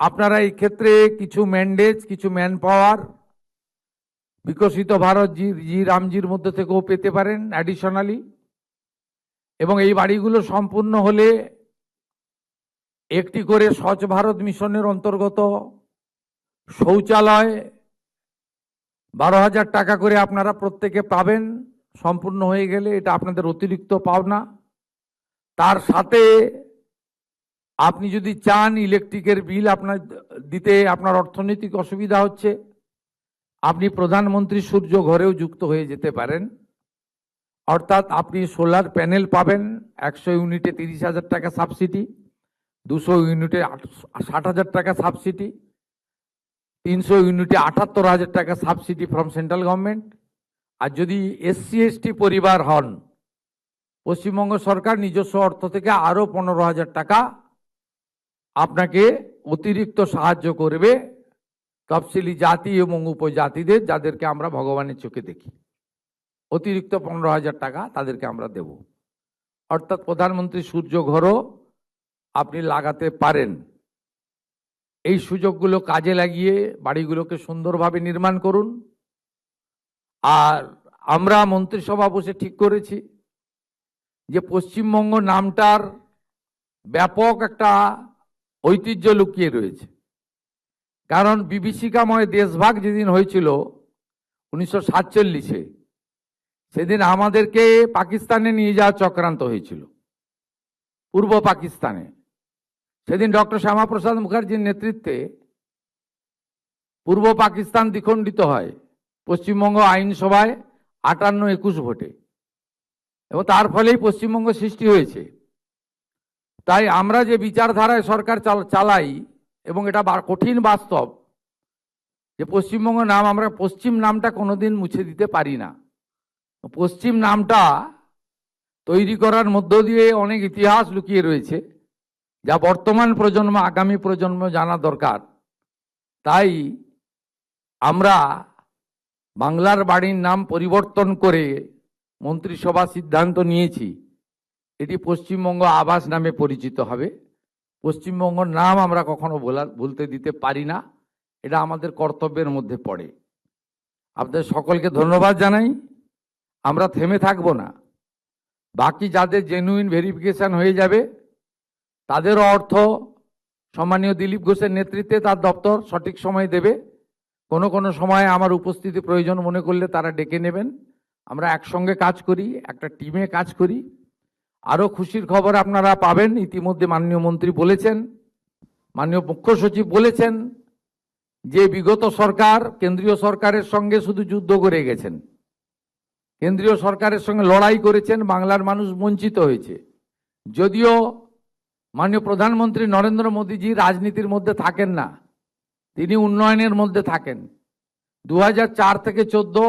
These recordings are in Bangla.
আপনারা এই ক্ষেত্রে কিছু ম্যান্ডেজ, কিছু ম্যান পাওয়ার বিকশিত ভারত জি রামজির মধ্যে থেকেও পেতে পারেন অ্যাডিশনালি। এবং এই বাড়িগুলো সম্পূর্ণ হলে একটি করে স্বচ্ছ ভারত মিশনের অন্তর্গত শৌচালয় 12,000 টাকা করে আপনারা প্রত্যেকে পাবেন সম্পূর্ণ হয়ে গেলে। এটা আপনাদের অতিরিক্ত পাওনা। তার সাথে আপনি যদি চান ইলেকট্রিকের বিল আপনার দিতে আপনার অর্থনৈতিক অসুবিধা হচ্ছে, আপনি প্রধানমন্ত্রী সূর্য ঘরেও যুক্ত হয়ে যেতে পারেন। অর্থাৎ আপনি সোলার প্যানেল পাবেন 100 ইউনিটে 30,000 টাকা সাবসিডি, 200 ইউনিটে 60,000 টাকা সাবসিডি, 300 ইউনিটে 78,000 টাকা সাবসিডি ফ্রম সেন্ট্রাল গভর্নমেন্ট। আর যদি SC ST পরিবার হন, পশ্চিমবঙ্গ সরকার নিজস্ব অর্থ থেকে আরো 15,000 টাকা আপনাকে অতিরিক্ত সাহায্য করবে তফসিলি জাতি এবং উপজাতিদের, যাদেরকে আমরা ভগবানের চোখে দেখি। অতিরিক্ত 15,000 টাকা তাদেরকে আমরা দেব। অর্থাৎ প্রধানমন্ত্রী সূর্য ঘরও আপনি লাগাতে পারেন। এই সুযোগগুলো কাজে লাগিয়ে বাড়িগুলোকে সুন্দরভাবে নির্মাণ করুন। আর আমরা মন্ত্রিসভা বসে ঠিক করেছি যে পশ্চিমবঙ্গ নামটার ব্যাপক একটা ঐতিহ্য লুকিয়ে রয়েছে। কারণ বিভীষিকাময় দেশভাগ যেদিন হয়েছিল 1947-এ, সেদিন আমাদেরকে পাকিস্তানে নিয়ে যাওয়ার চক্রান্ত হয়েছিল, পূর্ব পাকিস্তানে। সেদিন ডক্টর শ্যামাপ্রসাদ মুখার্জির নেতৃত্বে পূর্ব পাকিস্তান দ্বিখণ্ডিত হয় পশ্চিমবঙ্গ আইনসভায় 58-21 ভোটে, এবং তার ফলেই পশ্চিমবঙ্গ সৃষ্টি হয়েছে। তাই আমরা যে বিচারধারায় সরকার চালাই, এবং এটা কঠিন বাস্তব, যে পশ্চিমবঙ্গ নাম, আমরা পশ্চিম নামটা কোনোদিন মুছে দিতে পারি না। পশ্চিম নামটা তৈরি করার মধ্য দিয়ে অনেক ইতিহাস লুকিয়ে রয়েছে, যা বর্তমান প্রজন্ম, আগামী প্রজন্ম জানা দরকার। তাই আমরা বাংলার বাড়ির নাম পরিবর্তন করে মন্ত্রিসভা সিদ্ধান্ত নিয়েছি এটি পশ্চিমবঙ্গ আবাস নামে পরিচিত হবে। পশ্চিমবঙ্গের নাম আমরা কখনো ভুলতে দিতে পারি না, এটা আমাদের কর্তব্যের মধ্যে পড়ে। আপনাদের সকলকে ধন্যবাদ জানাই। আমরা থেমে থাকব না। বাকি যাদের জেনুইন ভেরিফিকেশন হয়ে যাবে তাদেরও অর্থ সম্মানীয় দিলীপ ঘোষের নেতৃত্বে তার দপ্তর সঠিক সময় দেবে। কোনো কোনো সময় আমার উপস্থিতি প্রয়োজন মনে করলে তারা ডেকে নেবেন। আমরা একসঙ্গে কাজ করি, একটা টিমে কাজ করি। আরও খুশির খবর আপনারা পাবেন। ইতিমধ্যে মাননীয় মন্ত্রী বলেছেন, মাননীয় মুখ্য সচিব বলেছেন যে বিগত সরকার কেন্দ্রীয় সরকারের সঙ্গে শুধু যুদ্ধ করে গেছেন, কেন্দ্রীয় সরকারের সঙ্গে লড়াই করেছেন, বাংলার মানুষ বঞ্চিত হয়েছে। যদিও মাননীয় প্রধানমন্ত্রী নরেন্দ্র মোদীজি রাজনীতির মধ্যে থাকেন না, তিনি উন্নয়নের মধ্যে থাকেন। 2004 থেকে 14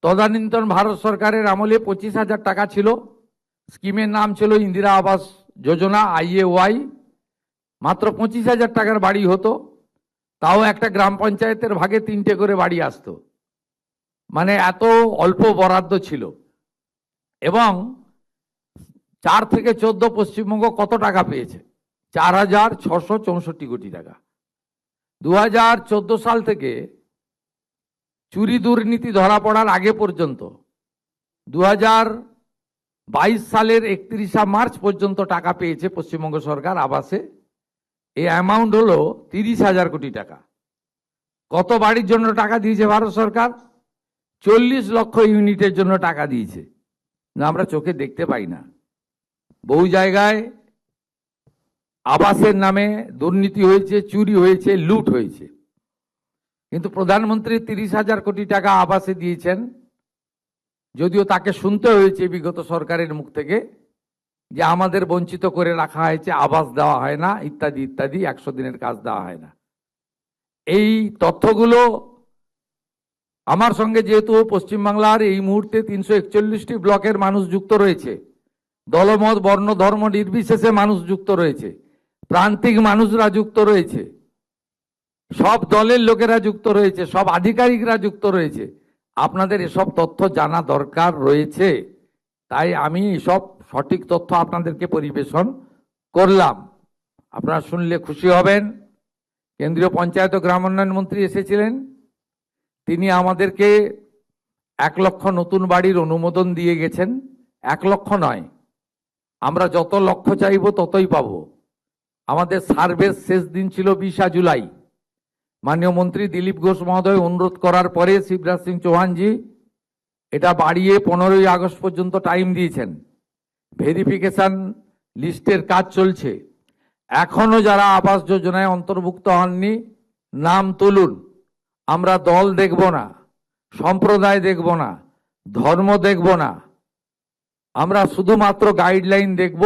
তদানীন্তন ভারত সরকারের আমলে 25,000 টাকা ছিল। স্কিমের নাম ছিল ইন্দিরা আবাস যোজনা, IAY। মাত্র 25,000 টাকার বাড়ি হতো, তাও একটা গ্রাম পঞ্চায়েতের ভাগে 3টে করে বাড়ি আসতো। মানে এত অল্প বরাদ্দ ছিল। এবং 4 থেকে 14 পশ্চিমবঙ্গ কত টাকা পেয়েছে? 4,664 কোটি টাকা। 2014 সাল থেকে চুরি দুর্নীতি ধরা পড়ার আগে পর্যন্ত 2022 সালের 31 মার্চ পর্যন্ত টাকা পেয়েছে পশ্চিমবঙ্গ সরকার আবাসে। এই অ্যামাউন্ট হলো 30,000 কোটি টাকা। কত বাড়ির জন্য টাকা দিয়েছে ভারত সরকার? 40 লক্ষ ইউনিটের জন্য টাকা দিয়েছে, না আমরা চোখে দেখতে পাই না। বহু জায়গায় আবাসের নামে দুর্নীতি হয়েছে, চুরি হয়েছে, লুট হয়েছে। কিন্তু প্রধানমন্ত্রী 30,000 কোটি টাকা আবাসে দিয়েছেন, যদিও তাকে শুনতে হয়েছে বিগত সরকারের মুখ থেকে যে আমাদের বঞ্চিত করে রাখা হয়েছে, আবাস দেওয়া হয় না, ইত্যাদি ইত্যাদি, 100 দিনের কাজ দেওয়া হয় না। এই তথ্যগুলো আমার সঙ্গে, যেহেতু পশ্চিমবাংলার এই মুহূর্তে 341টি ব্লকের মানুষ যুক্ত রয়েছে, দলমত বর্ণ ধর্ম নির্বিশেষে মানুষ যুক্ত রয়েছে, প্রান্তিক মানুষরা যুক্ত রয়েছে, সব দলের লোকেরা যুক্ত রয়েছে, সব আধিকারিকরা যুক্ত রয়েছে। আপনাদের এসব তথ্য জানা দরকার রয়েছে। তাই আমি এসব সঠিক তথ্য আপনাদেরকে পরিবেশন করলাম। আপনারা শুনলে খুশি হবেন। কেন্দ্রীয় পঞ্চায়েত ও গ্রাম উন্নয়ন মন্ত্রী এসেছিলেন। তিনি আমাদেরকে 1 লক্ষ নতুন বাড়ির অনুমোদন দিয়ে গেছেন। 1 লক্ষ নয়, আমরা যত লক্ষ চাইব ততই পাব। আমাদের সার্ভের শেষ দিন ছিল 20 জুলাই। মাননীয় মন্ত্রী দিলীপ ঘোষ মহোদয় অনুরোধ করার পরে শিবরাজ সিং চৌহানজি এটা বাড়িয়ে 15ই আগস্ট পর্যন্ত টাইম দিয়েছেন। ভেরিফিকেশন লিস্টের কাজ চলছে। এখনো যারা আবাস যোজনায় অন্তর্ভুক্ত হননি নাম তুলুন। আমরা দল দেখব না, সম্প্রদায় দেখব না, ধর্ম দেখব না, আমরা শুধুমাত্র গাইডলাইন দেখব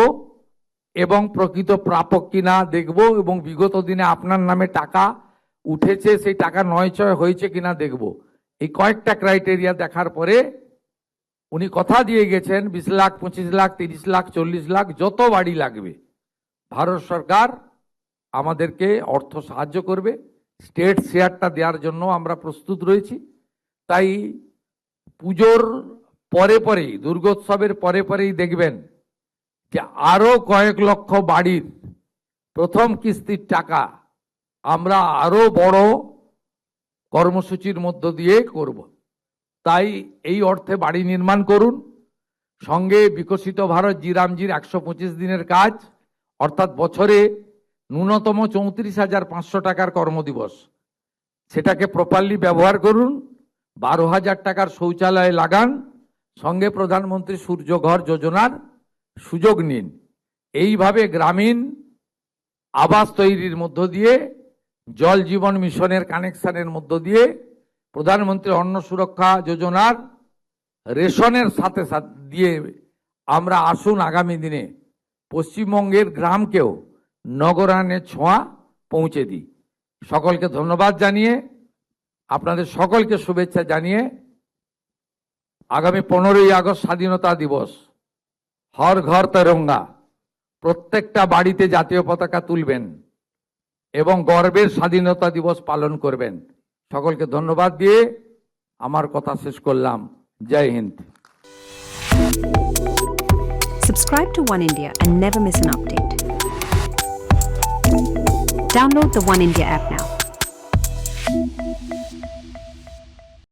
এবং প্রকৃত প্রাপক কিনা দেখব, এবং বিগত দিনে আপনার নামে টাকা উঠেছে সেই টাকা নয়চয় হয়েছে কিনা দেখব। এই কয়েকটা ক্রাইটেরিয়া দেখার পরে উনি কথা দিয়ে গেছেন 20 লাখ, 25 লাখ, 30 লাখ, 40 লাখ যত বাড়ি লাগবে ভারত সরকার আমাদেরকে অর্থ সাহায্য করবে। স্টেট শেয়ারটা দেওয়ার জন্য আমরা প্রস্তুত রয়েছি। তাই পুজোর পরে পরেই, দুর্গোৎসবের পরে পরেই দেখবেন যে আরো কয়েক লক্ষ বাড়ির প্রথম কিস্তির টাকা আমরা আরো বড় কর্মসূচির মধ্য দিয়ে করব। তাই এই অর্থে বাড়ি নির্মাণ করুন। সঙ্গে বিকশিত ভারত জি রামজির 125 দিনের কাজ, অর্থাৎ বছরে ন্যূনতম 34,500 টাকার কর্মদিবস, সেটাকে প্রপারলি ব্যবহার করুন। 12,000 টাকার শৌচালয় লাগান। সঙ্গে প্রধানমন্ত্রী সূর্যঘর যোজনার সুযোগ নিন। এইভাবে গ্রামীণ আবাস তৈরির মধ্য দিয়ে, জল জীবন মিশনের কানেকশনের মধ্য দিয়ে, প্রধানমন্ত্রী অন্ন সুরক্ষা যোজনার রেশনের সাথে সাথে দিয়ে আমরা আসুন আগামী দিনে পশ্চিমবঙ্গের গ্রামকেও নগরায়নের ছোঁয়া পৌঁছে দিই। সকলকে ধন্যবাদ জানিয়ে, আপনাদের সকলকে শুভেচ্ছা জানিয়ে, আগামী 15ই আগস্ট স্বাধীনতা দিবস, হর ঘর তেরঙ্গা, প্রত্যেকটা বাড়িতে জাতীয় পতাকা তুলবেন এবং গর্বের স্বাধীনতা দিবস পালন করবেন। সকলকে ধন্যবাদ দিয়ে আমার কথা শেষ করলাম। জয় Hind. Subscribe to One India and never miss an update. Download the One India app now.